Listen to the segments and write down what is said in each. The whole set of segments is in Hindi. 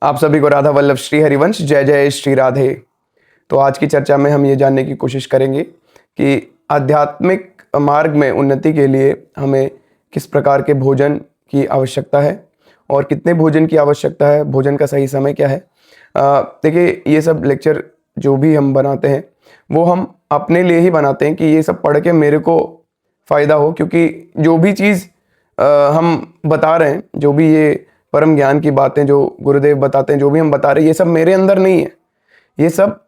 आप सभी को राधा वल्लभ श्री हरिवंश जय जय श्री राधे। तो आज की चर्चा में हम ये जानने की कोशिश करेंगे कि आध्यात्मिक मार्ग में उन्नति के लिए हमें किस प्रकार के भोजन की आवश्यकता है और कितने भोजन की आवश्यकता है, भोजन का सही समय क्या है। देखिए, ये सब लेक्चर जो भी हम बनाते हैं वो हम अपने लिए ही बनाते हैं कि ये सब पढ़ के मेरे को फ़ायदा हो, क्योंकि जो भी चीज़ हम बता रहे हैं, जो भी ये परम ज्ञान की बातें जो गुरुदेव बताते हैं, जो भी हम बता रहे हैं, ये सब मेरे अंदर नहीं है। ये सब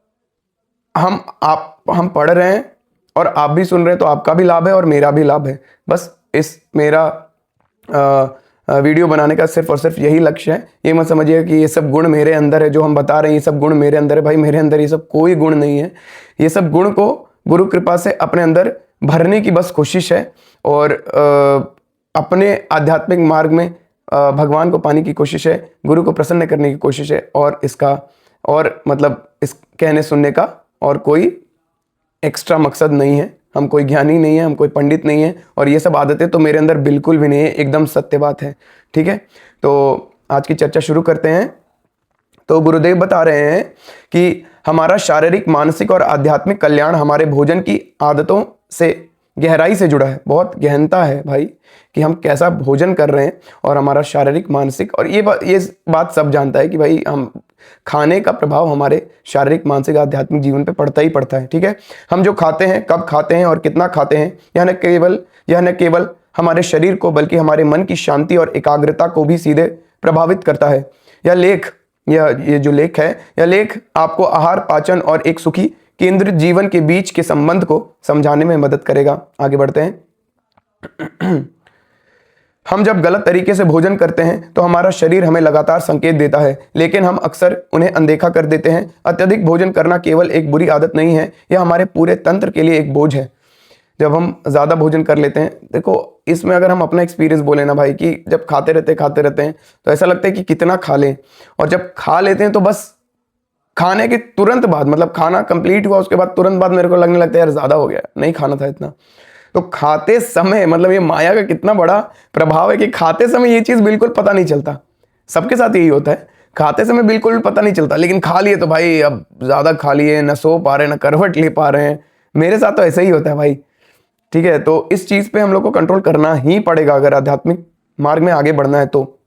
हम पढ़ रहे हैं और आप भी सुन रहे हैं, तो आपका भी लाभ है और मेरा भी लाभ है। बस इस मेरा वीडियो बनाने का सिर्फ और सिर्फ यही लक्ष्य है। ये मत समझिए कि ये सब गुण मेरे अंदर है, जो हम बता रहे हैं ये सब गुण मेरे अंदर है। भाई, मेरे अंदर ये सब कोई गुण नहीं है। ये सब गुण को गुरु कृपा से अपने अंदर भरने की बस कोशिश है और अपने आध्यात्मिक मार्ग में भगवान को पाने की कोशिश है, गुरु को प्रसन्न करने की कोशिश है। और इसका और मतलब इस कहने सुनने का और कोई एक्स्ट्रा मकसद नहीं है। हम कोई ज्ञानी नहीं है, हम कोई पंडित नहीं है, और ये सब आदतें तो मेरे अंदर बिल्कुल भी नहीं है। एकदम सत्य बात है। ठीक है, तो आज की चर्चा शुरू करते हैं। तो गुरुदेव बता रहे हैं कि हमारा शारीरिक, मानसिक और आध्यात्मिक कल्याण हमारे भोजन की आदतों से गहराई से जुड़ा है। बहुत गहनता है भाई कि हम कैसा भोजन कर रहे हैं, और हमारा शारीरिक, मानसिक, और ये बात सब जानता है कि भाई हम खाने का प्रभाव हमारे शारीरिक, मानसिक, आध्यात्मिक जीवन पे पड़ता ही पड़ता है। ठीक है, हम जो खाते हैं, कब खाते हैं और कितना खाते हैं, यह न केवल हमारे शरीर को बल्कि हमारे मन की शांति और एकाग्रता को भी सीधे प्रभावित करता है। ये जो लेख है, यह लेख आपको आहार, पाचन और एक सुखी केंद्रित जीवन के बीच के संबंध को समझाने में मदद करेगा। आगे बढ़ते हैं। हम जब गलत तरीके से भोजन करते हैं तो हमारा शरीर हमें लगातार संकेत देता है, लेकिन हम अक्सर उन्हें अनदेखा कर देते हैं। अत्यधिक भोजन करना केवल एक बुरी आदत नहीं है, यह हमारे पूरे तंत्र के लिए एक बोझ है। जब हम ज़्यादा भोजन कर लेते हैं, देखो इसमें अगर हम अपना एक्सपीरियंस बोले ना भाई, कि जब खाते रहते हैं तो ऐसा लगता है कि कितना खा लें, और जब खा लेते हैं तो बस खाने के तुरंत बाद, मतलब खाना कंप्लीट हुआ उसके बाद तुरंत बाद मेरे को लगने लगता है यार ज़्यादा हो गया, नहीं खाना था इतना। तो खाते समय, मतलब ये माया का कितना बड़ा प्रभाव है कि खाते समय ये चीज़ बिल्कुल पता नहीं चलता। सबके साथ यही होता है, खाते समय बिल्कुल पता नहीं चलता, लेकिन खा लिए तो भाई अब ज़्यादा खा लिए, न सो पा रहे, न करवट ले पा रहे हैं। मेरे साथ तो ऐसा ही होता है भाई। ठीक है, तो इस चीज़ पे हम लोग को कंट्रोल करना ही पड़ेगा अगर आध्यात्मिक मार्ग में आगे बढ़ना है तो।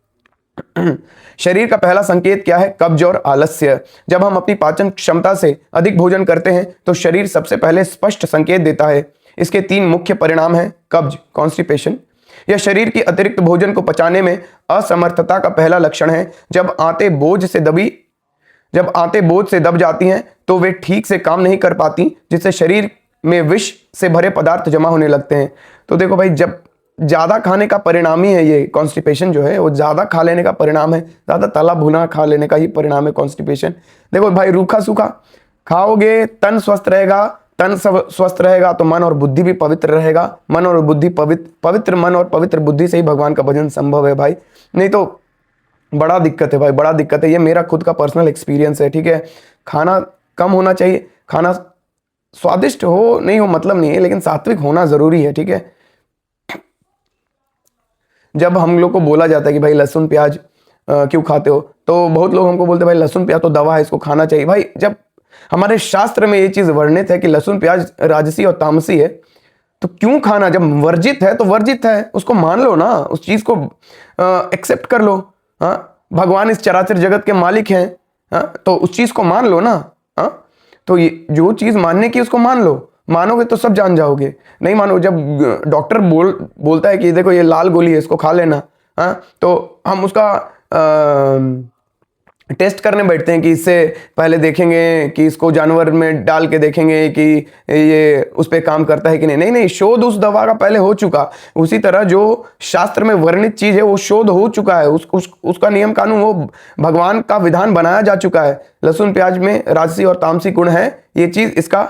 शरीर का पहला संकेत क्या है? कब्ज और आलस्य। जब हम अपनी पाचन क्षमता से अधिक भोजन करते हैं तो शरीर सबसे पहले स्पष्ट संकेत देता है। इसके 3 मुख्य परिणाम हैं। कब्ज, कॉन्स्टिपेशन, यह शरीर की अतिरिक्त भोजन को पचाने में असमर्थता का पहला लक्षण है। जब आंतें बोझ से दब जाती हैं तो वे ठीक से काम नहीं कर पाती, जिससे शरीर में विष से भरे पदार्थ जमा होने लगते हैं। तो देखो भाई, जब ज़्यादा खाने का परिणाम ही है ये कॉन्स्टिपेशन जो है, वो ज़्यादा खा लेने का परिणाम है, ज़्यादा तला भुना खा लेने का ही परिणाम है कॉन्स्टिपेशन। देखो भाई, रूखा सूखा खाओगे, तन स्वस्थ रहेगा, तन स्वस्थ रहेगा तो मन और बुद्धि भी पवित्र रहेगा। मन और बुद्धि पवित्र मन और पवित्र बुद्धि से ही भगवान का भजन संभव है भाई, नहीं तो बड़ा दिक्कत है भाई, बड़ा दिक्कत है। ये मेरा खुद का पर्सनल एक्सपीरियंस है। ठीक है, खाना कम होना चाहिए, खाना स्वादिष्ट हो नहीं हो मतलब नहीं है, लेकिन सात्विक होना जरूरी है। ठीक है, जब हम लोग को बोला जाता है कि भाई लहसुन प्याज क्यों खाते हो, तो बहुत लोग हमको बोलते हैं भाई लहसुन प्याज तो दवा है, इसको खाना चाहिए। भाई, जब हमारे शास्त्र में ये चीज वर्णित है कि लहसुन प्याज राजसी और तामसी है, तो क्यों खाना? जब वर्जित है तो वर्जित है, उसको मान लो ना, उस चीज को एक्सेप्ट कर लो। हाँ, भगवान इस चराचर जगत के मालिक हैं। हाँ, तो उस चीज को मान लो ना। हाँ, तो ये जो चीज मानने की उसको मान लो, मानोगे तो सब जान जाओगे। नहीं मानो, जब डॉक्टर बोलता है कि देखो ये लाल गोली है, इसको खा लेना, हाँ, तो हम उसका टेस्ट करने बैठते हैं कि इससे पहले देखेंगे कि इसको जानवर में डाल के देखेंगे कि ये उस पर काम करता है कि नहीं। नहीं, शोध उस दवा का पहले हो चुका। उसी तरह जो शास्त्र में वर्णित चीज है वो शोध हो चुका है, उसका नियम कानून, वो भगवान का विधान बनाया जा चुका है। लहसुन प्याज में राजसी और तामसी गुण है, ये चीज, इसका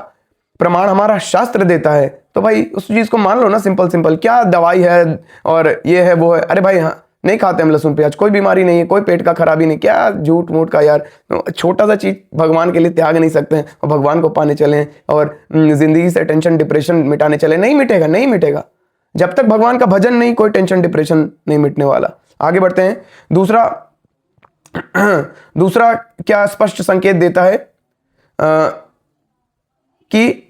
प्रमाण हमारा शास्त्र देता है। तो भाई उस चीज को मान लो ना, सिंपल। क्या दवाई है और ये है वो है? अरे भाई हाँ, नहीं खाते हम लहसुन प्याज, कोई बीमारी नहीं है, कोई पेट का खराबी नहीं, क्या झूठ मूठ का यार। छोटा सा चीज भगवान के लिए त्याग नहीं सकते हैं और भगवान को पाने चले और जिंदगी से टेंशन डिप्रेशन मिटाने चले? नहीं मिटेगा। जब तक भगवान का भजन नहीं, कोई टेंशन डिप्रेशन नहीं मिटने वाला। आगे बढ़ते हैं। दूसरा, दूसरा क्या स्पष्ट संकेत देता है कि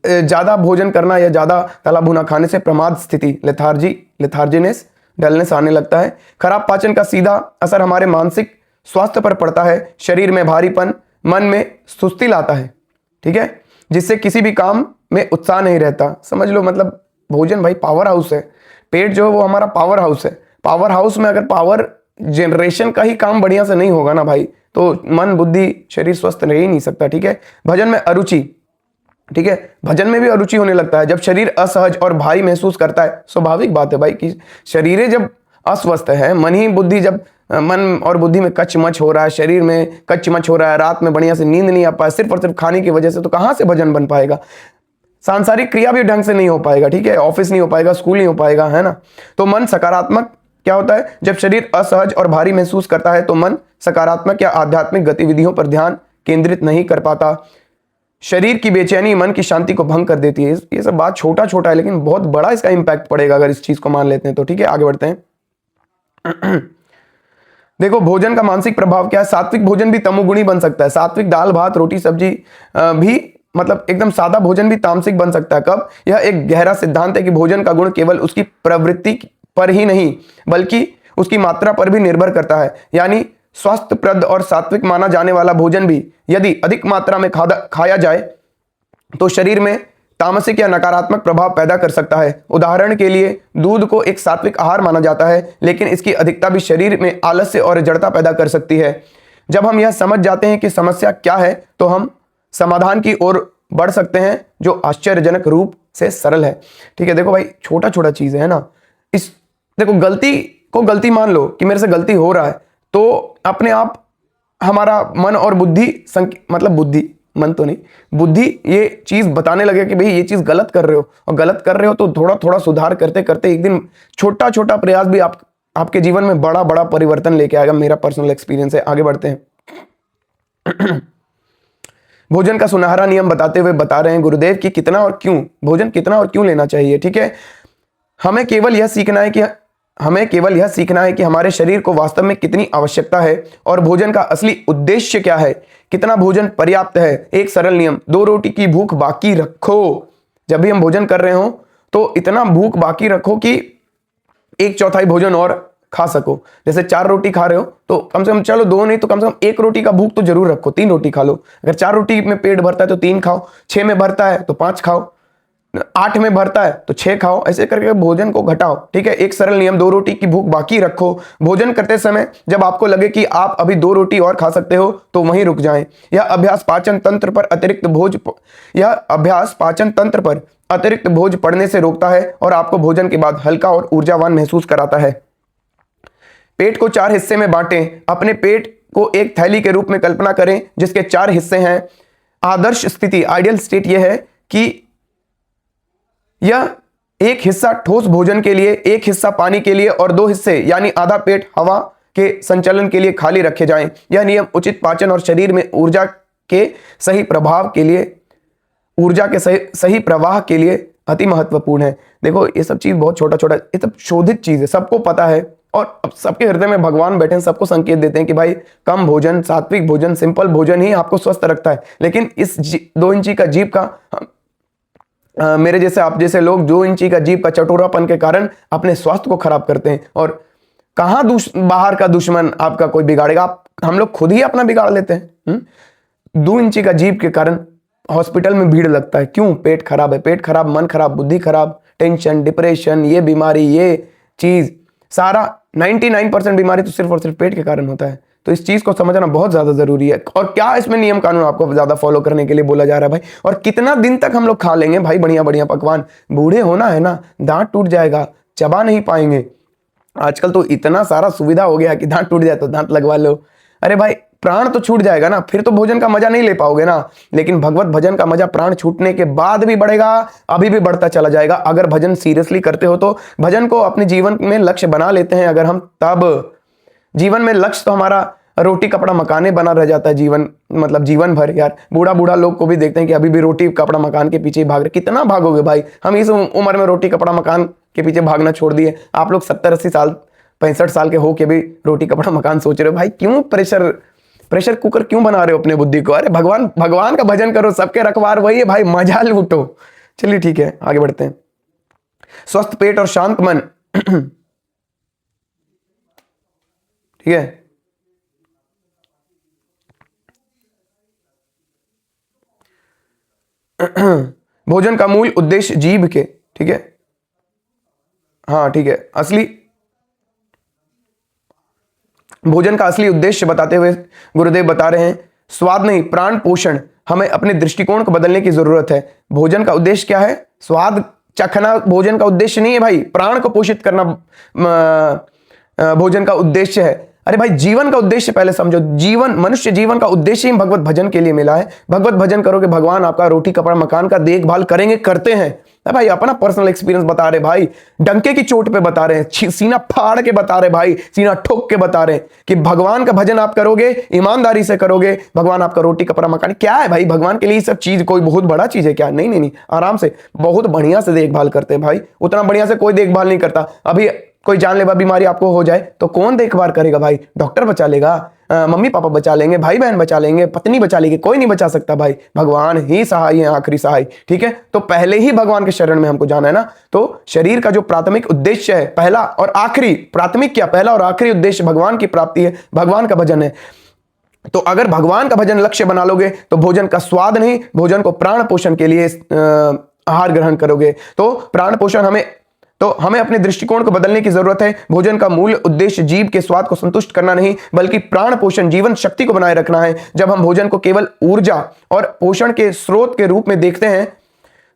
ज्यादा भोजन करना या ज्यादा तला भुना खाने से प्रमाद स्थिति, लेथार्जीनेस, डलनेस आने लगता है। खराब पाचन का सीधा असर हमारे मानसिक स्वास्थ्य पर पड़ता है। शरीर में भारीपन, मन में सुस्ती लाता है, ठीक है, जिससे किसी भी काम में उत्साह नहीं रहता। समझ लो, मतलब भोजन भाई पावर हाउस है। पेट जो है वो हमारा पावर हाउस है। पावर हाउस में अगर पावर जनरेशन का ही काम बढ़िया से नहीं होगा ना भाई, तो मन, बुद्धि, शरीर स्वस्थ रह ही नहीं सकता, ठीक है। भजन में अरुचि, ठीक है, भजन में भी अरुचि होने लगता है जब शरीर असहज और भारी महसूस करता है। स्वाभाविक बात है भाई कि शरीर जब अस्वस्थ है, मन और बुद्धि में कचमच हो रहा है, शरीर में कचमच हो रहा है, रात में बढ़िया से नींद नहीं आ पाए सिर्फ और सिर्फ खाने की वजह से, तो कहां से भजन बन पाएगा? सांसारिक क्रिया भी ढंग से नहीं हो पाएगा, ठीक है, ऑफिस नहीं हो पाएगा, स्कूल नहीं हो पाएगा, है ना। तो मन सकारात्मक क्या होता है? जब शरीर असहज और भारी महसूस करता है तो मन सकारात्मक या आध्यात्मिक गतिविधियों पर ध्यान केंद्रित नहीं कर पाता। शरीर की बेचैनी मन की शांति को भंग कर देती है। ये सब बात छोटा छोटा है, लेकिन बहुत बड़ा इसका इंपैक्ट पड़ेगा अगर इस चीज को मान लेते हैं तो, ठीक है। आगे बढ़ते हैं। देखो भोजन का मानसिक प्रभाव क्या है। सात्विक भोजन भी तमोगुणी बन सकता है। सात्विक दाल, भात, रोटी, सब्जी भी, मतलब एकदम सादा भोजन भी तामसिक बन सकता है। कब? यह एक गहरा सिद्धांत है कि भोजन का गुण केवल उसकी प्रवृत्ति पर ही नहीं बल्कि उसकी मात्रा पर भी निर्भर करता है। यानी स्वास्थ्यप्रद और सात्विक माना जाने वाला भोजन भी यदि अधिक मात्रा में खाया जाए तो शरीर में तामसिक या नकारात्मक प्रभाव पैदा कर सकता है। उदाहरण के लिए दूध को एक सात्विक आहार माना जाता है, लेकिन इसकी अधिकता भी शरीर में आलस्य और जड़ता पैदा कर सकती है। जब हम यह समझ जाते हैं कि समस्या क्या है तो हम समाधान की ओर बढ़ सकते हैं, जो आश्चर्यजनक रूप से सरल है, ठीक है। देखो भाई, छोटा छोटा चीज है ना। देखो, गलती को गलती मान लो कि मेरे से गलती हो रहा है, तो अपने आप हमारा मन और बुद्धि, मतलब बुद्धि, मन तो नहीं, बुद्धि ये चीज बताने लगे कि भाई ये चीज गलत कर रहे हो, और गलत कर रहे हो तो थोड़ा थोड़ा सुधार करते करते एक दिन छोटा छोटा प्रयास भी आपके जीवन में बड़ा बड़ा परिवर्तन लेके आएगा। मेरा पर्सनल एक्सपीरियंस है। आगे बढ़ते हैं। भोजन का सुनहरा नियम बताते हुए बता रहे हैं गुरुदेव कि कितना और क्यों भोजन, कितना और क्यों लेना चाहिए, ठीक है। हमें केवल यह सीखना है कि हमारे शरीर को वास्तव में कितनी आवश्यकता है और भोजन का असली उद्देश्य क्या है। कितना भोजन पर्याप्त है? एक सरल नियम, 2 रोटी की भूख बाकी रखो। जब भी हम भोजन कर रहे हो तो इतना भूख बाकी रखो कि 1/4 भोजन और खा सको। जैसे 4 रोटी खा रहे हो तो कम से कम, चलो 2 नहीं तो कम से कम 1 रोटी का भूख तो जरूर रखो। 3 रोटी खा लो। अगर 4 रोटी में पेट भरता है तो 3 खाओ, 6 में भरता है तो 5 खाओ, 8 में भरता है तो 6 खाओ। ऐसे करके भोजन को घटाओ, ठीक है। एक सरल नियम, 2 रोटी की भूख बाकी रखो। भोजन करते समय जब आपको लगे कि आप अभी 2 रोटी और खा सकते हो तो वहीं रुक जाएं। यह अभ्यास पाचन तंत्र पर अतिरिक्त बोझ पड़ने से रोकता है और आपको भोजन के बाद हल्का और ऊर्जावान महसूस कराता है। पेट को 4 हिस्से में बांटें। अपने पेट को एक थैली के रूप में कल्पना करें जिसके 4 हिस्से हैं। आदर्श स्थिति, आइडियल स्टेट यह है कि यह एक हिस्सा ठोस भोजन के लिए, एक हिस्सा पानी के लिए और 2 हिस्से यानी आधा पेट हवा के संचलन के लिए खाली रखे जाएं। यह नियम उचित पाचन और शरीर में ऊर्जा के सही प्रवाह के लिए अति महत्वपूर्ण है। देखो, ये सब चीज बहुत छोटा छोटा, ये सब शोधित चीज है, सबको पता है और अब सबके हृदय में भगवान बैठे हैं, सबको संकेत देते हैं कि भाई कम भोजन, सात्विक भोजन, सिंपल भोजन ही आपको स्वस्थ रखता है। लेकिन इस 2 इंची का जीभ का मेरे जैसे, आप जैसे लोग 2 इंची का जीभ का चटोरापन के कारण अपने स्वास्थ्य को खराब करते हैं। और कहां बाहर का दुश्मन आपका कोई बिगाड़ेगा, हम लोग खुद ही अपना बिगाड़ लेते हैं। 2 इंची का जीभ के कारण हॉस्पिटल में भीड़ लगता है। क्यों? पेट खराब है। पेट खराब, मन खराब, बुद्धि खराब, टेंशन, डिप्रेशन, ये बीमारी, ये चीज सारा 99% बीमारी तो सिर्फ और सिर्फ पेट के कारण होता है। तो इस चीज को समझना बहुत ज्यादा जरूरी है। और क्या इसमें नियम कानून आपको ज्यादा फॉलो करने के लिए बोला जा रहा है भाई? और कितना दिन तक हम लोग खा लेंगे भाई बढ़िया बढ़िया पकवान? बूढ़े होना है ना, दांत टूट जाएगा, चबा नहीं पाएंगे। आजकल तो इतना सारा सुविधा हो गया कि दांत टूट जाए तो दांत लगवा लो। अरे भाई, प्राण तो छूट जाएगा ना, फिर तो भोजन का मजा नहीं ले पाओगे ना। लेकिन भगवत भजन का मजा प्राण छूटने के बाद भी बढ़ेगा, अभी भी बढ़ता चला जाएगा। अगर भजन सीरियसली करते हो तो भजन को अपने जीवन में लक्ष्य बना लेते हैं अगर हम, तब जीवन में लक्ष्य तो हमारा रोटी कपड़ा मकाने बना रह जाता है जीवन, मतलब जीवन भर। यार बूढ़ा लोग को भी देखते हैं कि अभी भी रोटी कपड़ा मकान के पीछे भाग रहे। कितना भागोगे भाई? हम इस उम्र में रोटी कपड़ा मकान के पीछे भागना छोड़ दिए। आप लोग 70-80 साल 65 साल के हो के भी रोटी कपड़ा मकान सोच रहे हो भाई, क्यों प्रेशर कुकर क्यों बना रहे हो अपने बुद्धि को? अरे भगवान का भजन करो, सबके रखवार वही है भाई, मजा लूटो। चलिए ठीक है, आगे बढ़ते हैं। स्वस्थ पेट और शांत मन। ठीक है, भोजन का मूल उद्देश्य जीभ के, ठीक है, हाँ ठीक है, भोजन का असली उद्देश्य बताते हुए गुरुदेव बता रहे हैं, स्वाद नहीं प्राण पोषण। हमें अपने दृष्टिकोण को बदलने की जरूरत है। भोजन का उद्देश्य क्या है? स्वाद चखना भोजन का उद्देश्य नहीं है भाई, प्राण को पोषित करना भोजन का उद्देश्य है। अरे भाई, जीवन का उद्देश्य पहले समझो। मनुष्य जीवन का उद्देश्य ही भगवत भजन के लिए मिला है। भगवत भजन करोगे, भगवान आपका रोटी कपड़ा मकान का देखभाल करेंगे, करते हैं। भाई अपना पर्सनल एक्सपीरियंस बता रहे भाई, डंके की चोट पे बता रहे हैं, सीना फाड़ के बता रहे भाई, सीना ठोक के बता रहे कि भगवान का भजन आप करोगे, ईमानदारी से करोगे, भगवान आपका रोटी कपड़ा मकान। क्या है भाई, भगवान के लिए सब चीज कोई बहुत बड़ा चीज है क्या? नहीं नहीं नहीं, आराम से बहुत बढ़िया से देखभाल करते हैं भाई। उतना बढ़िया से कोई देखभाल नहीं करता। अभी कोई जानलेवा बीमारी आपको हो जाए तो कौन देखभाल करेगा भाई? डॉक्टर बचा लेगा, मम्मी पापा बचा लेंगे, भाई बहन बचा लेंगे, पत्नी बचा लेगी, कोई नहीं बचा सकता भाई। भगवान ही सहाय है, आखिरी सहाय। ठीक है, तो पहले ही भगवान के शरण में हमको जाना है ना। तो शरीर का जो प्राथमिक उद्देश्य है, पहला और आखिरी, प्राथमिक क्या, पहला और आखिरी उद्देश्य भगवान की प्राप्ति है, भगवान का भजन है। तो अगर भगवान का भजन लक्ष्य बना लोगे तो भोजन का स्वाद नहीं, भोजन को प्राण पोषण के लिए आहार ग्रहण करोगे। तो प्राण पोषण हमें अपने दृष्टिकोण को बदलने की जरूरत है। भोजन का मूल उद्देश्य जीभ के स्वाद को संतुष्ट करना नहीं, बल्कि प्राण पोषण, जीवन शक्ति को बनाए रखना है। जब हम भोजन को केवल ऊर्जा और पोषण के स्रोत के रूप में देखते हैं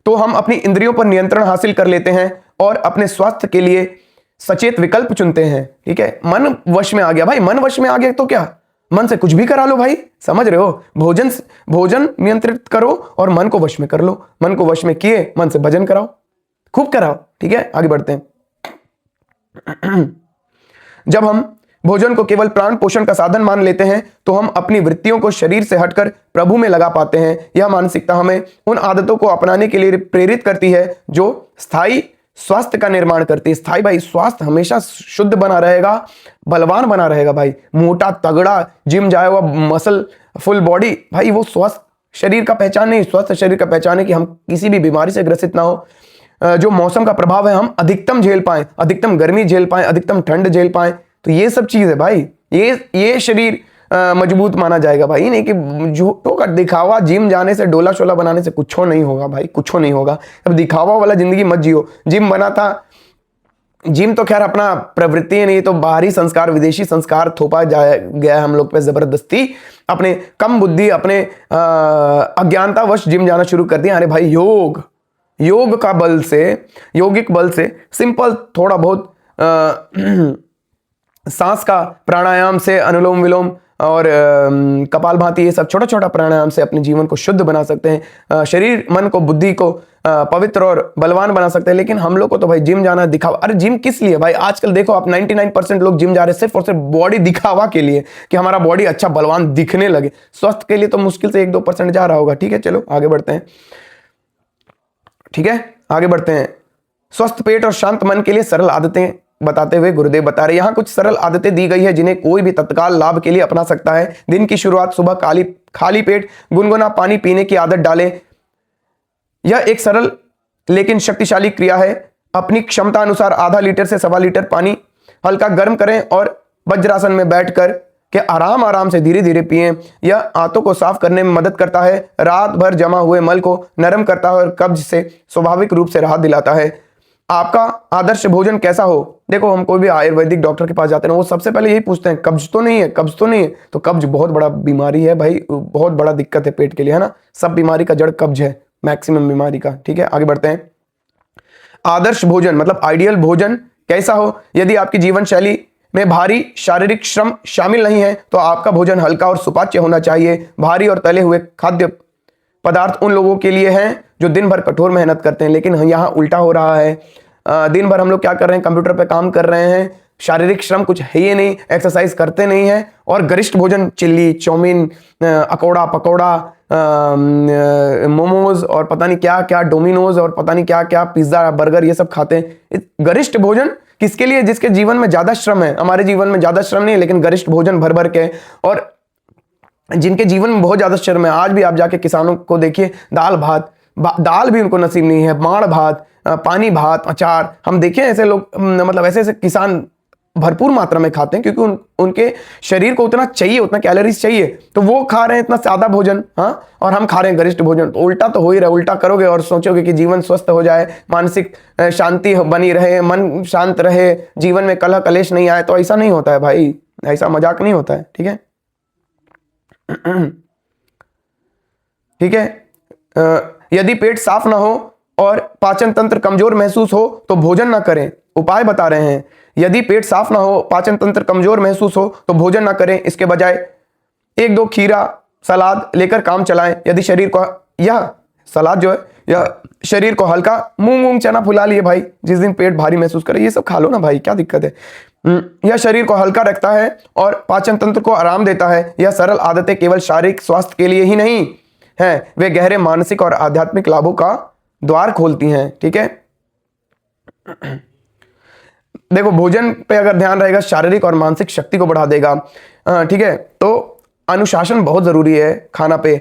तो हम अपनी इंद्रियों पर नियंत्रण हासिल कर लेते हैं और अपने स्वास्थ्य के लिए सचेत विकल्प चुनते हैं। ठीक है, मन वश में आ गया भाई, मन वश में आ गया तो क्या, मन से कुछ भी करा लो भाई, समझ रहे हो? भोजन नियंत्रित करो और मन को वश में कर लो। मन को वश में किए, मन से भजन कराओ, खूब कराओ। ठीक है, आगे बढ़ते हैं। जब हम भोजन को केवल प्राण पोषण का साधन मान लेते हैं तो हम अपनी वृत्तियों को शरीर से हटकर प्रभु में लगा पाते हैं। यह मानसिकता हमें उन आदतों को अपनाने के लिए प्रेरित करती है जो स्थायी स्वास्थ्य का निर्माण करती है। स्थायी भाई, स्वास्थ्य हमेशा शुद्ध बना रहेगा, बलवान बना रहेगा भाई। मोटा तगड़ा जिम जाए हुआ मसल फुल बॉडी भाई, वो स्वस्थ शरीर का पहचान नहीं। स्वस्थ शरीर का पहचान है कि हम किसी भी बीमारी से ग्रसित ना हो, जो मौसम का प्रभाव है हम अधिकतम झेल पाएं, अधिकतम गर्मी झेल पाएं, अधिकतम ठंड झेल पाएं। तो ये सब चीज है भाई, ये शरीर मजबूत माना जाएगा भाई। नहीं कि झूठों का दिखावा, जिम जाने से, डोला शोला बनाने से कुछ नहीं होगा भाई, कुछ नहीं होगा। अब दिखावा वाला जिंदगी मत जियो। जिम बना था, जिम तो खैर अपना प्रवृत्ति है, नहीं तो बाहरी संस्कार, विदेशी संस्कार थोपा गया हम लोग पे जबरदस्ती। अपने कम बुद्धि, अपने अज्ञानतावश जिम जाना शुरू कर दिया। अरे भाई, योग का बल से, यौगिक बल से, सिंपल थोड़ा बहुत सांस का प्राणायाम से, अनुलोम विलोम और कपालभाति, ये सब छोटा छोटा प्राणायाम से अपने जीवन को शुद्ध बना सकते हैं। शरीर, मन को, बुद्धि को पवित्र और बलवान बना सकते हैं। लेकिन हम लोग को तो भाई जिम जाना दिखावा। अरे जिम किस लिए भाई? आजकल देखो आप 99% लोग जिम जा रहे हैं सिर्फ और सिर्फ बॉडी दिखावा के लिए, कि हमारा बॉडी अच्छा बलवान दिखने लगे। स्वस्थ के लिए तो मुश्किल से 1-2% जा रहा होगा। ठीक है, चलो आगे बढ़ते हैं। ठीक है, आगे बढ़ते हैं। स्वस्थ पेट और शांत मन के लिए सरल आदतें बताते हुए गुरुदेव बता रहे हैं, यहां कुछ सरल आदतें दी गई है जिन्हें कोई भी तत्काल लाभ के लिए अपना सकता है। दिन की शुरुआत सुबह खाली पेट गुनगुना पानी पीने की आदत डालें। यह एक सरल लेकिन शक्तिशाली क्रिया है। अपनी क्षमता अनुसार आधा लीटर से 1.25 लीटर पानी हल्का गर्म करें और वज्रासन में बैठकर के आराम से धीरे धीरे पिएं। यह आंतों को साफ करने में मदद करता है, रात भर जमा हुए मल को नरम करता है और कब्ज से स्वाभाविक रूप से राहत दिलाता है। आपका आदर्श भोजन कैसा हो? देखो, हम कोई भी आयुर्वेदिक डॉक्टर के पास जाते हैं, वो सबसे पहले यही पूछते हैं, कब्ज तो नहीं है, कब्ज तो नहीं है। तो कब्ज बहुत बड़ा बीमारी है भाई, बहुत बड़ा दिक्कत है पेट के लिए, है ना। सब बीमारी का जड़ कब्ज है, मैक्सिमम बीमारी का। ठीक है, आगे बढ़ते हैं। आदर्श भोजन मतलब आइडियल भोजन कैसा हो? यदि आपकी जीवन शैली में भारी शारीरिक श्रम शामिल नहीं है तो आपका भोजन हल्का और सुपाच्य होना चाहिए। भारी और तले हुए खाद्य पदार्थ उन लोगों के लिए हैं जो दिन भर कठोर मेहनत करते हैं, लेकिन यहाँ उल्टा हो रहा है। दिन भर हम लोग क्या कर रहे हैं? कंप्यूटर पे काम कर रहे हैं, शारीरिक श्रम कुछ है ही नहीं, एक्सरसाइज करते नहीं है, और गरिष्ठ भोजन चिल्ली, चाउमीन, अकोड़ा पकौड़ा, मोमोज और पता नहीं क्या क्या, डोमिनोज और पता नहीं क्या क्या, पिज्जा बर्गर, ये सब खाते हैं। गरिष्ठ भोजन किसके लिए? जिसके जीवन में ज्यादा श्रम है। हमारे जीवन में ज्यादा श्रम नहीं है, लेकिन गरिष्ठ भोजन भर भर के, और जिनके जीवन में बहुत ज्यादा श्रम है, आज भी आप जाके किसानों को देखिए, दाल भात, दाल भी उनको नसीब नहीं है, माड़ भात, पानी भात, अचार, हम देखें ऐसे लोग, मतलब ऐसे ऐसे किसान भरपूर मात्रा में खाते हैं, क्योंकि उनके शरीर को उतना चाहिए, उतना कैलोरीज चाहिए, तो वो खा रहे हैं इतना सादा भोजन, हाँ, और हम खा रहे हैं गरिष्ठ भोजन। तो उल्टा तो हो ही रहा। उल्टा करोगे और सोचोगे कि जीवन स्वस्थ हो जाए, मानसिक शांति बनी रहे, मन शांत रहे, जीवन में कलह कलेश नहीं आए, तो ऐसा नहीं होता है भाई, ऐसा मजाक नहीं होता है, ठीक है। ठीक है। यदि पेट साफ ना हो और पाचन तंत्र कमजोर महसूस हो तो भोजन ना करें। उपाय बता रहे हैं, यदि पेट साफ ना हो, पाचन तंत्र कमजोर महसूस हो तो भोजन ना करें, इसके बजाय 1-2 खीरा सलाद लेकर काम चलाएं। यदि शरीर को, यह सलाद जो है, यह शरीर को हल्का, मूंग चना फुला लिए भाई, जिस दिन पेट भारी महसूस करे ये सब खा लो ना भाई, क्या दिक्कत है। यह शरीर को हल्का रखता है और पाचन तंत्र को आराम देता है। यह सरल आदतें केवल शारीरिक स्वास्थ्य के लिए ही नहीं है, वे गहरे मानसिक और आध्यात्मिक लाभों का द्वार खोलती हैं। ठीक है, देखो भोजन पे अगर ध्यान रहेगा, शारीरिक और मानसिक शक्ति को बढ़ा देगा। ठीक है, तो अनुशासन बहुत जरूरी है खाना पे।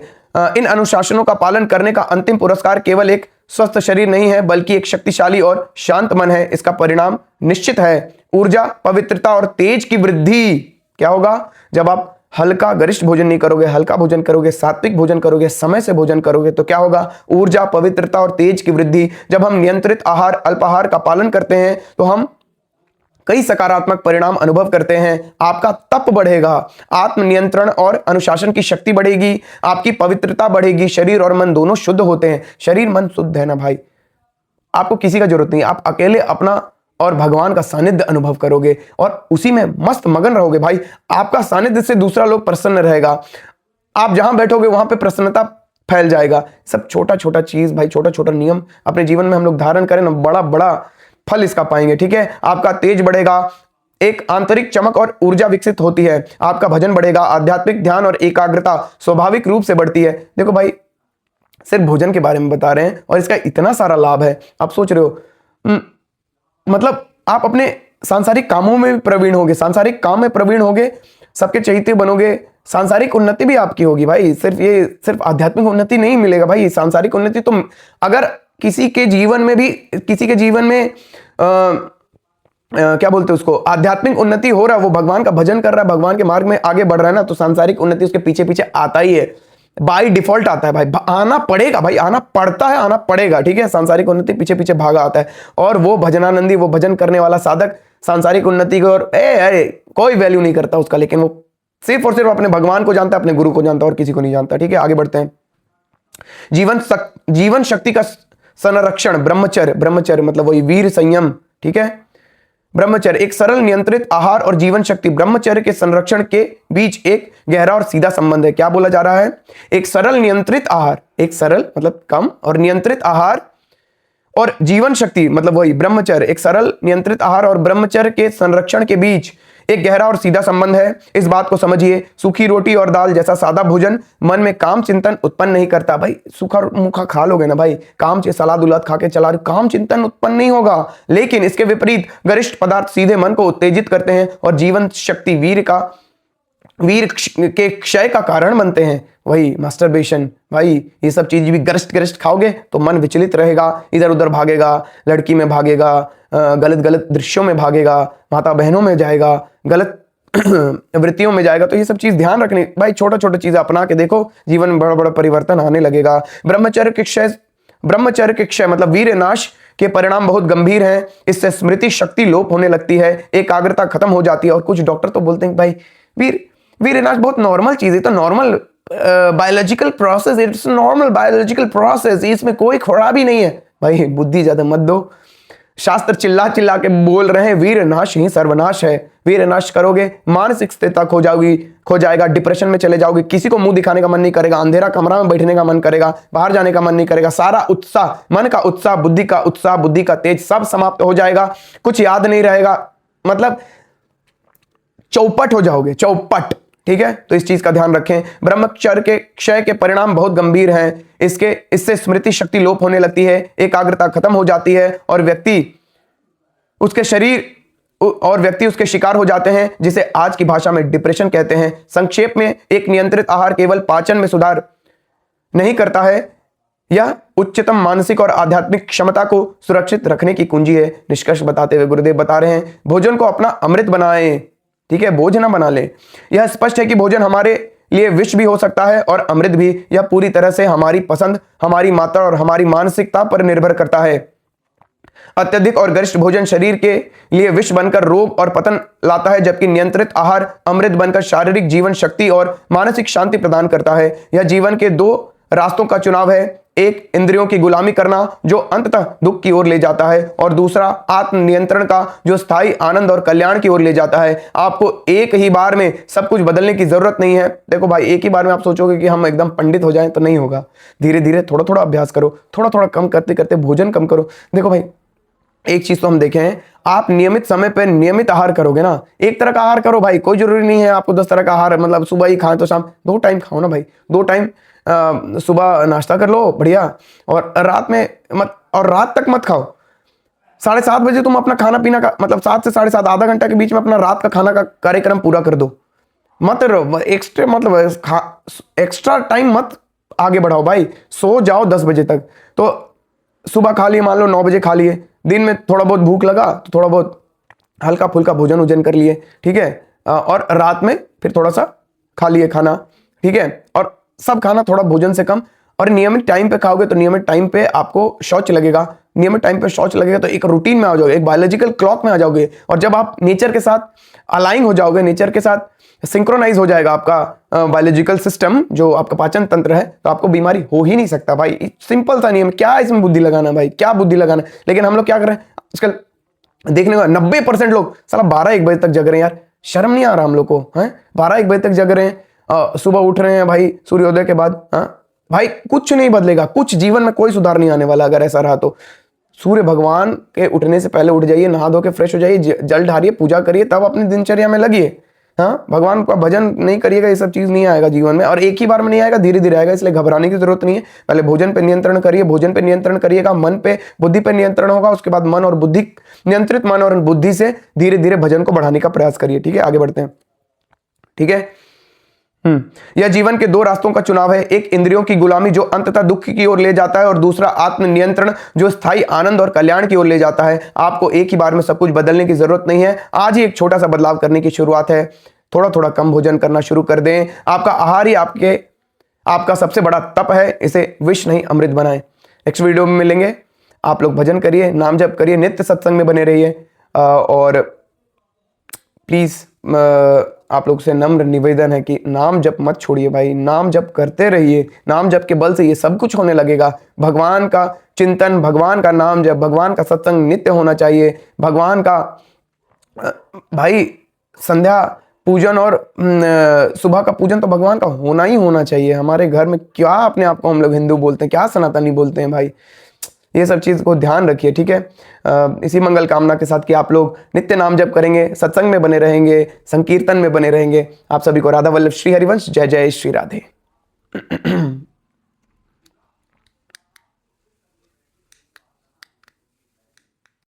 इन अनुशासनों का पालन करने का अंतिम पुरस्कार केवल एक स्वस्थ शरीर नहीं है, बल्कि एक शक्तिशाली और शांत मन है। इसका परिणाम निश्चित है, ऊर्जा, पवित्रता और तेज की वृद्धि। क्या होगा जब आप हल्का गरिष्ठ भोजन नहीं करोगे, हल्का भोजन करोगे, सात्विक भोजन करोगे, समय से भोजन करोगे, तो क्या होगा? ऊर्जा, पवित्रता और तेज की वृद्धि। जब हम नियंत्रित आहार, अल्पाहार का पालन करते हैं तो हम कई सकारात्मक परिणाम अनुभव करते हैं। आपका तप बढ़ेगा, आत्मनियंत्रण और अनुशासन की शक्ति बढ़ेगी, आपकी पवित्रता बढ़ेगी, शरीर और मन दोनों शुद्ध होते हैं। शरीर मन शुद्ध है ना भाई, आपको किसी का जरूरत नहीं, आप अकेले अपना और भगवान का सानिध्य अनुभव करोगे और उसी में मस्त मगन रहोगे भाई। आपका सानिध्य से दूसरा लोग प्रसन्न रहेगा, आप जहां बैठोगे वहां पे प्रसन्नता फैल जाएगा। सब छोटा छोटा चीज भाई, छोटा छोटा नियम अपने जीवन में हम लोग धारण करें ना, बड़ा बड़ा फल इसका पाएंगे। ठीक है, आपका तेज बढ़ेगा, एक आंतरिक चमक और ऊर्जा विकसित होती है, आपका भजन बढ़ेगा, आध्यात्मिक ध्यान और एकाग्रता स्वाभाविक रूप से बढ़ती है। देखो भाई, सिर्फ भोजन के बारे में बता रहे हैं और इसका इतना सारा लाभ है। आप सोच रहे हो मतलब आप अपने सांसारिक कामों में भी प्रवीण होगे, सांसारिक काम में प्रवीण होगे, सबके चैत्य बनोगे, सांसारिक उन्नति भी आपकी होगी भाई। सिर्फ आध्यात्मिक उन्नति नहीं मिलेगा भाई, सांसारिक उन्नति तो अगर किसी के जीवन में क्या बोलते हैं उसको, आध्यात्मिक उन्नति हो रहा है, वो भगवान का भजन कर रहा है, भगवान के मार्ग में आगे बढ़ रहा है ना, तो सांसारिक उन्नति उसके पीछे पीछे आता ही है, बाय डिफॉल्ट आता है भाई, आना पड़ेगा भाई, आना पड़ता है, आना पड़ेगा। ठीक है, सांसारिक उन्नति पीछे पीछे भागा आता है। और वो भजनानंदी, वो भजन करने वाला साधक सांसारिक उन्नति को और कोई वैल्यू नहीं करता उसका, लेकिन वो सिर्फ और सिर्फ अपने भगवान को जानता है, अपने गुरु को जानता है और किसी को नहीं जानता। ठीक है, आगे बढ़ते हैं। जीवन शक्ति का संरक्षण, ब्रह्मचर्य मतलब वही वीर संयम। ठीक है, ब्रह्मचर्य एक सरल नियंत्रित आहार और जीवन शक्ति, ब्रह्मचर्य के संरक्षण के बीच एक गहरा और सीधा संबंध है। क्या बोला जा रहा है? एक सरल नियंत्रित आहार, एक सरल मतलब कम, और नियंत्रित आहार और जीवन शक्ति मतलब वही ब्रह्मचर्य, एक सरल नियंत्रित आहार और ब्रह्मचर्य के संरक्षण के बीच एक गहरा और सीधा संबंध है। इस बात को समझिए, सूखी रोटी और दाल जैसा सादा भोजन मन में काम चिंतन उत्पन्न नहीं करता। भाई सूखा मुखा खा लोगे ना भाई, काम से सलाद उलाद खा के चला रहे, काम चिंतन उत्पन्न नहीं होगा। लेकिन इसके विपरीत गरिष्ठ पदार्थ सीधे मन को उत्तेजित करते हैं और जीवन शक्ति वीर के क्षय का कारण बनते हैं। वही मास्टरबेशन भाई, ये सब चीज भी गरिष्ठ खाओगे तो मन विचलित रहेगा, इधर उधर भागेगा, लड़की में भागेगा, गलत दृश्यों में भागेगा, माता बहनों में जाएगा, गलत वृत्तियों में जाएगा। तो ये सब चीज ध्यान रखनी भाई, छोटा छोटा चीजें अपना के देखो, जीवन में बड़ा बड़ा परिवर्तन आने लगेगा। ब्रह्मचर्य के क्षय मतलब वीर नाश के परिणाम बहुत गंभीर हैं। इससे स्मृति शक्ति लोप होने लगती है, एकाग्रता खत्म हो जाती है। और कुछ डॉक्टर तो बोलते हैं भाई वीर नाश बहुत नॉर्मल चीज है, तो normal biological process, it's normal biological process, इसमें कोई खराबी नहीं है। भाई बुद्धि ज्यादा मत दो, शास्त्र चिल्ला चिल्ला के बोल रहे हैं वीर नाश ही सर्वनाश है। वीर नाश करोगे, मानसिक स्थिरता खो जाएगा, डिप्रेशन में चले जाओगे, किसी को मुंह दिखाने का मन नहीं करेगा, अंधेरा कमरा में बैठने का मन करेगा, बाहर जाने का मन नहीं करेगा, सारा उत्साह, मन का उत्साह, बुद्धि का तेज सब समाप्त हो जाएगा, कुछ याद नहीं रहेगा। मतलब चौपट हो जाओगे, चौपट। ठीक है, तो इस चीज का ध्यान रखें। ब्रह्मचर्य के क्षय के परिणाम बहुत गंभीर हैं। इससे स्मृति शक्ति लोप होने लगती है, एकाग्रता खत्म हो जाती है और व्यक्ति उसके शिकार हो जाते हैं, जिसे आज की भाषा में डिप्रेशन कहते हैं। संक्षेप में, एक नियंत्रित आहार केवल पाचन में सुधार नहीं करता है, यह उच्चतम मानसिक और आध्यात्मिक क्षमता को सुरक्षित रखने की कुंजी है। निष्कर्ष बताते हुए गुरुदेव बता रहे हैं, भोजन को अपना अमृत बनाएं। ठीक है, बोझ ना बना ले। यह स्पष्ट है कि भोजन हमारे लिए विष भी हो सकता है और अमृत भी। यह पूरी तरह से हमारी पसंद, हमारी मात्रा और हमारी मानसिकता पर निर्भर करता है। अत्यधिक और गरिष्ठ भोजन शरीर के लिए विष बनकर रोग और पतन लाता है, जबकि नियंत्रित आहार अमृत बनकर शारीरिक जीवन शक्ति और मानसिक शांति प्रदान करता है। यह जीवन के दो रास्तों का चुनाव है, एक इंद्रियों की गुलामी करना जो अंततः दुख की ओर ले जाता है, और दूसरा आत्म नियंत्रण का जो स्थायी आनंद और कल्याण की ओर ले जाता है। आपको एक ही बार में सब कुछ बदलने की जरूरत नहीं है। देखो भाई, एक ही बार में आप सोचोगे कि हम एकदम पंडित हो जाएं, तो नहीं होगा। धीरे धीरे थोड़ा थोड़ा अभ्यास करो, थोड़ा थोड़ा कम करते करते भोजन कम करो। देखो भाई, एक चीज तो हम देखें हैं, आप नियमित समय पर नियमित आहार करोगे ना, एक तरह का आहार करो भाई, कोई जरूरी नहीं है आपको 10 तरह का आहार, मतलब सुबह ही खाएं तो शाम 2 टाइम खाओ ना भाई। 2 टाइम सुबह नाश्ता कर लो बढ़िया, और रात में मत, और रात तक मत खाओ। 7:30 बजे तुम अपना खाना पीना का, मतलब 7 से 7:30 आधा घंटा के बीच में अपना रात का खाना का कार्यक्रम पूरा कर दो। मत एक्स्ट्रा, मतलब एक्स्ट्रा टाइम मत आगे बढ़ाओ भाई। सो जाओ 10 बजे तक, तो सुबह खा लिए, मान लो 9 बजे खा लिए, दिन में थोड़ा बहुत भूख लगा तो थोड़ा बहुत हल्का फुल्का भोजन वोजन कर लिए। ठीक है, और रात में फिर थोड़ा सा खा लिए खाना। ठीक है, और सब खाना थोड़ा भोजन से कम, और नियमित टाइम पे खाओगे तो नियमित टाइम पे आपको शौच लगेगा। नियमित टाइम पे शौच लगेगा तो एक रूटीन में आ जाओगे, एक बायोलॉजिकल क्लॉक में आ जाओगे, और जब आप नेचर के साथ अलाइन हो जाओगे, नेचर के साथ सिंक्रोनाइज हो जाएगा आपका बायोलॉजिकल सिस्टम, जो आपका पाचन तंत्र है, तो आपको बीमारी हो ही नहीं सकता भाई। सिंपल सा नियम, क्या इसमें बुद्धि लगाना भाई, क्या बुद्धि लगाना। लेकिन हम लोग क्या कर रहे हैं आजकल, देखने को 90% लोग साला 12-1 बजे तक जग रहे हैं यार। शर्म नहीं आ रहा हम लोग को, है 12-1 बजे तक जग रहे हैं, सुबह उठ रहे हैं भाई सूर्योदय के बाद। भाई कुछ नहीं बदलेगा, कुछ जीवन में कोई सुधार नहीं आने वाला अगर ऐसा रहा तो। सूर्य भगवान के उठने से पहले उठ जाइए, नहा धो के फ्रेश हो जाइए, जल ढारिए, पूजा करिए, तब अपनी दिनचर्या में लगिए। हाँ, भगवान का भजन नहीं करिएगा, ये सब चीज नहीं आएगा जीवन में, और एक ही बार में नहीं आएगा, धीरे धीरे आएगा, इसलिए घबराने की जरूरत नहीं है। पहले भोजन पे नियंत्रण करिए, भोजन पे नियंत्रण करिएगा, मन पे बुद्धि पे नियंत्रण होगा, उसके बाद मन और बुद्धि, नियंत्रित मन और बुद्धि से धीरे धीरे भजन को बढ़ाने का प्रयास करिए। ठीक है, आगे बढ़ते हैं। ठीक है, यह जीवन के 2 रास्तों का चुनाव है, एक इंद्रियों की गुलामी जो अंततः दुख की ओर ले जाता है, और दूसरा आत्म नियंत्रण जो स्थायी आनंद और कल्याण की ओर ले जाता है। आपको एक ही बार में सब कुछ बदलने की जरूरत नहीं है, आज ही एक छोटा सा बदलाव करने की शुरुआत है। थोड़ा थोड़ा कम भोजन करना शुरू कर दें। आपका आहार ही आपका सबसे बड़ा तप है, इसे विष नहीं अमृत बनाएं। नेक्स्ट वीडियो में मिलेंगे। आप लोग भजन करिए, नाम जप करिए, नित्य सत्संग में बने रहिए, और प्लीज आप लोग से नम्र निवेदन है कि नाम जप मत छोड़िए भाई, नाम जप करते रहिए। नाम जप के बल से ये सब कुछ होने लगेगा। भगवान का चिंतन, भगवान का नाम जप, भगवान का सत्संग नित्य होना चाहिए। भगवान का भाई संध्या पूजन और सुबह का पूजन तो भगवान का होना ही होना चाहिए हमारे घर में। क्या अपने आप को हम लोग हिंदू बोलते हैं, क्या सनातनी बोलते हैं भाई। ये सब चीज़ को ध्यान रखिए। ठीक है, इसी मंगल कामना के साथ कि आप लोग नित्य नाम जप करेंगे, सत्संग में बने रहेंगे, संकीर्तन में बने रहेंगे। आप सभी को राधा वल्लभ श्री हरिवंश जय जय श्री राधे।